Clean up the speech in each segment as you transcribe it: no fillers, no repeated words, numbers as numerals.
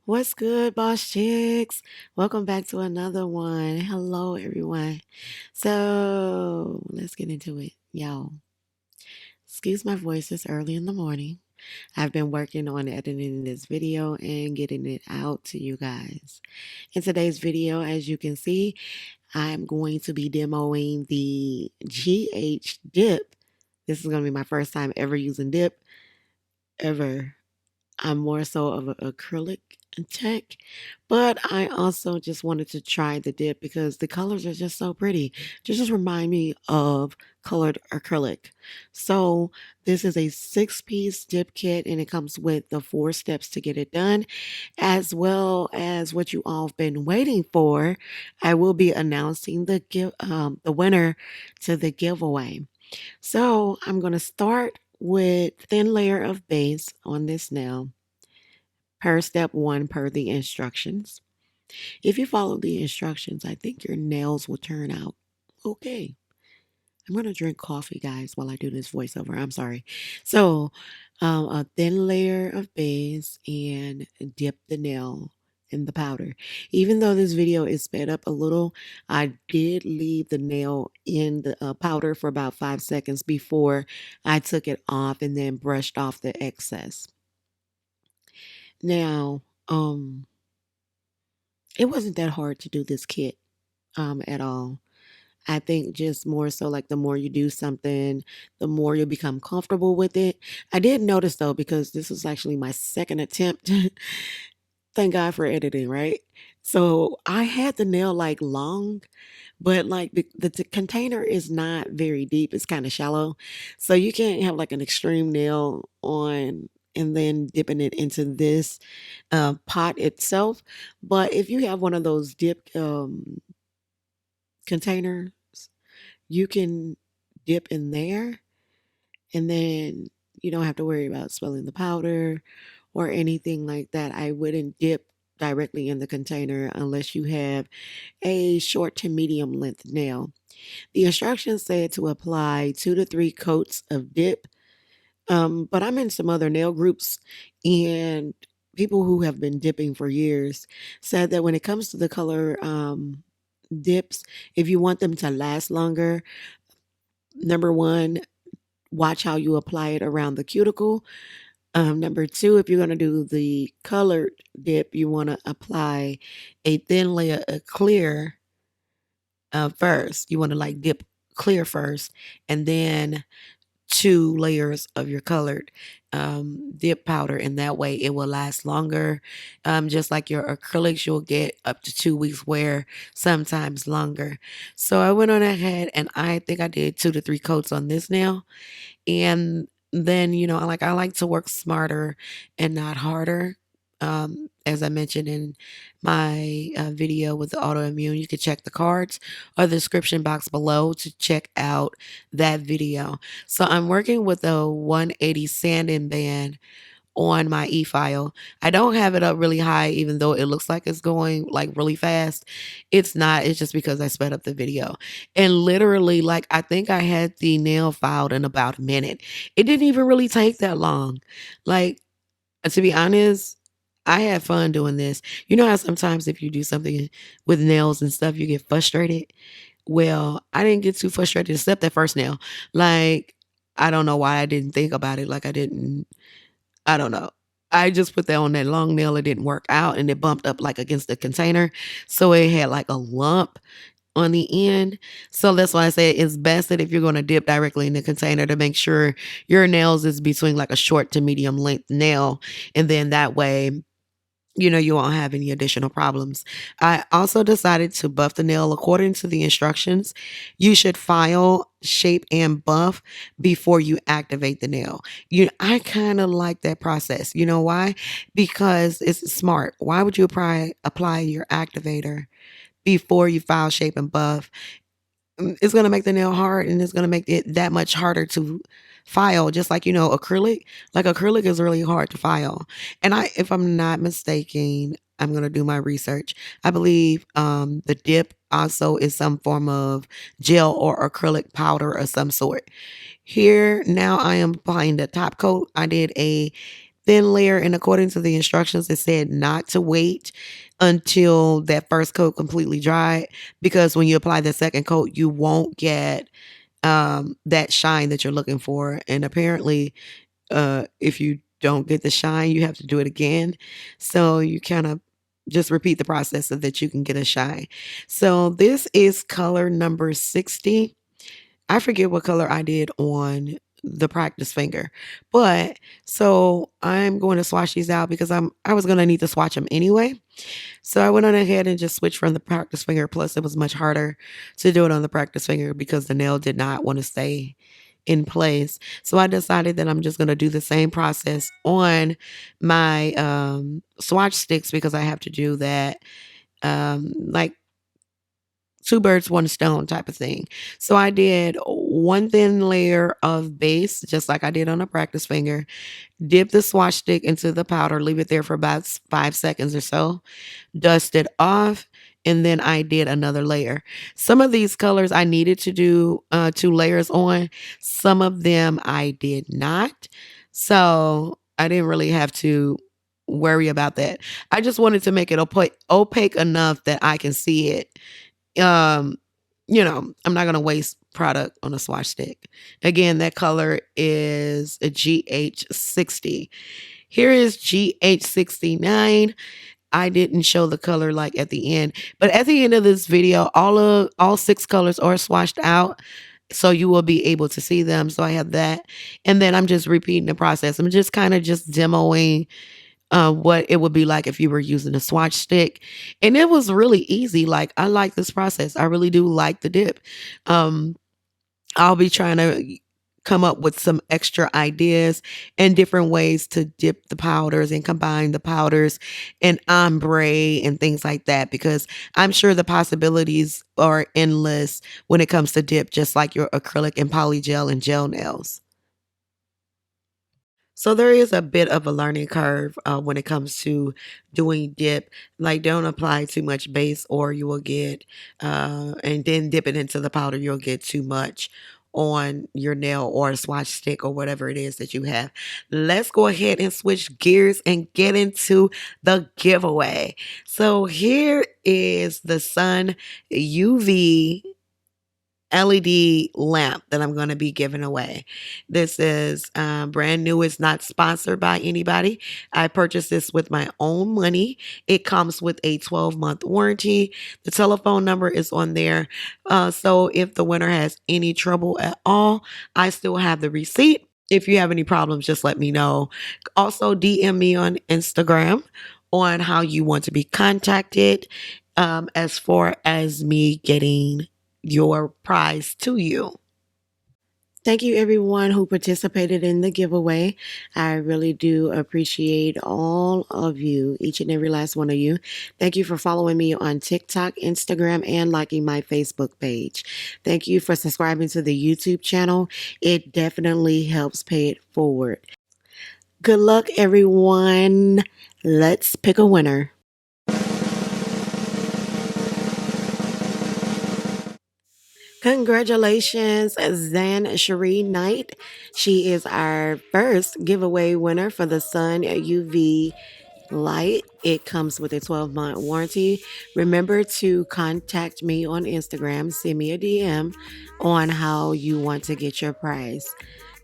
What's good, boss chicks? Welcome back to another one. Hello, everyone. So let's get into it. Y'all, excuse my voice, it's early in the morning. I've been working on editing this video and getting it out to you guys. In today's video, as you can see, I'm going to be demoing the GH dip. This is going to be my first time ever using dip, ever. I'm more so of an acrylic tech, but I also just wanted to try the dip because the colors are just so pretty. Just remind me of colored acrylic. So this is a 6-piece dip kit and it comes with the 4 steps to get it done, as well as what you all have been waiting for. I will be announcing the winner to the giveaway. So I'm going to start with thin layer of base on this nail per step 1 per the instructions. If you follow the instructions, I think your nails will turn out okay. I'm going to drink coffee, guys, while I do this voiceover. I'm sorry. So, a thin layer of base and dip the nail in the powder. Even though this video is sped up a little, I did leave the nail in the powder for about 5 seconds before I took it off and then brushed off the excess. Now, it wasn't that hard to do this kit at all. I think just more so like the more you do something, the more you'll become comfortable with it. I did notice though, because this was actually my second attempt. Thank God for editing, right? So I had the nail like long, but like the container is not very deep. It's kind of shallow. So you can't have like an extreme nail on and then dipping it into this pot itself. But if you have one of those dip containers, you can dip in there and then you don't have to worry about spilling the powder or anything like that. I wouldn't dip directly in the container unless you have a short to medium length nail. The instructions said to apply 2 to 3 coats of dip, but I'm in some other nail groups and people who have been dipping for years said that when it comes to the color dips, if you want them to last longer, number one, watch how you apply it around the cuticle. Number two, if you're going to do the colored dip, you want to apply a thin layer of clear first. You want to like dip clear first, and then 2 layers of your colored dip powder, and that way it will last longer. Just like your acrylics, you'll get up to 2 weeks wear, sometimes longer. So I went on ahead and I think I did 2 to 3 coats on this nail. And then, I like to work smarter and not harder. As I mentioned in my video with the autoimmune, you can check the cards or the description box below to check out that video. So I'm working with a 180 sanding band on my e-file. I don't have it up really high, even though it looks like it's going like really fast. It's not. It's just because I sped up the video. And literally, like, I think I had the nail filed in about a minute. It didn't even really take that long. Like, to be honest, I had fun doing this. You know how sometimes if you do something with nails and stuff, you get frustrated? Well, I didn't get too frustrated except that first nail. Like, I don't know why I didn't think about it. Like, I don't know. I just put that on that long nail. It didn't work out and it bumped up like against the container. So it had like a lump on the end. So that's why I say it's best that if you're going to dip directly in the container to make sure your nails is between like a short to medium length nail. And then that way, you won't have any additional problems. I also decided to buff the nail according to the instructions. You should file, shape, and buff before you activate the nail. I kind of like that process. You know why? Because it's smart. Why would you apply your activator before you file, shape, and buff? It's going to make the nail hard and it's going to make it that much harder to file. Just like, acrylic, like acrylic is really hard to file. And if I'm not mistaken, I'm going to do my research. I believe the dip also is some form of gel or acrylic powder of some sort. Here now I am applying the top coat. I did a thin layer, and according to the instructions, it said not to wait until that first coat completely dried, because when you apply the second coat, you won't get that shine that you're looking for. And apparently, if you don't get the shine, you have to do it again. So you kind of just repeat the process so that you can get a shine. So this is color number 60. I forget what color I did on the practice finger. But so I'm going to swatch these out because I was going to need to swatch them anyway. So I went on ahead and just switched from the practice finger. Plus, it was much harder to do it on the practice finger because the nail did not want to stay in place. So I decided that I'm just going to do the same process on my swatch sticks, because I have to do that like two birds, one stone type of thing. So I did one thin layer of base, just like I did on a practice finger. Dip the swatch stick into the powder, leave it there for about 5 seconds or so, dust it off, and then I did another layer. Some of these colors I needed to do 2 layers on. Some of them I did not. So I didn't really have to worry about that. I just wanted to make it opaque enough that I can see it. um I'm not gonna waste product on a swatch stick. Again, that color is a GH60. Here is GH69. I didn't show the color like at the end, but at the end of this video, all 6 colors are swatched out, so you will be able to see them. So I have that, and then I'm just repeating the process. I'm just kind of just demoing what it would be like if you were using a swatch stick. And it was really easy. Like, I like this process. I really do like the dip. Um, I'll be trying to come up with some extra ideas and different ways to dip the powders and combine the powders and ombre and things like that, because I'm sure the possibilities are endless when it comes to dip, just like your acrylic and polygel and gel nails. So there is a bit of a learning curve when it comes to doing dip. Like, don't apply too much base, or you will get, and then dip it into the powder, you'll get too much on your nail or swatch stick or whatever it is that you have. Let's go ahead and switch gears and get into the giveaway. So here is the Sun UV LED lamp that I'm going to be giving away. This is brand new. It's not sponsored by anybody. I purchased this with my own money. It comes with a 12-month warranty. The telephone number is on there. So if the winner has any trouble at all, I still have the receipt. If you have any problems, just let me know. Also, DM me on Instagram on how you want to be contacted, as far as me getting your prize to you. Thank you, everyone who participated in the giveaway. I really do appreciate all of you, each and every last one of you. Thank you for following me on TikTok, Instagram, and liking my Facebook page. Thank you for subscribing to the YouTube channel. It definitely helps pay it forward. Good luck, everyone. Let's pick a winner. Congratulations, Zan Cherie Knight. She is our first giveaway winner for the Sun UV light. It comes with a 12-month warranty. Remember to contact me on Instagram, send me a DM on how you want to get your prize.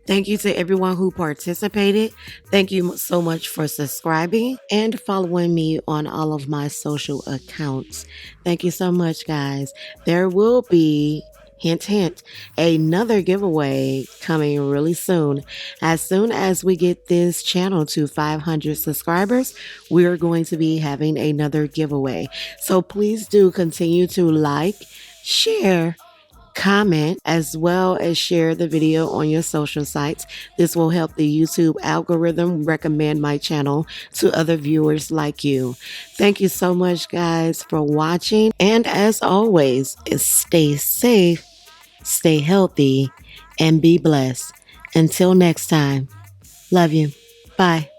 Thank you to everyone who participated. Thank you so much for subscribing and following me on all of my social accounts. Thank you so much, guys. There will be, hint, hint, another giveaway coming really soon. As soon as we get this channel to 500 subscribers, we're going to be having another giveaway. So please do continue to like, share, comment, as well as share the video on your social sites. This will help the YouTube algorithm recommend my channel to other viewers like you. Thank you so much, guys, for watching. And as always, stay safe, stay healthy, and be blessed. Until next time, love you. Bye.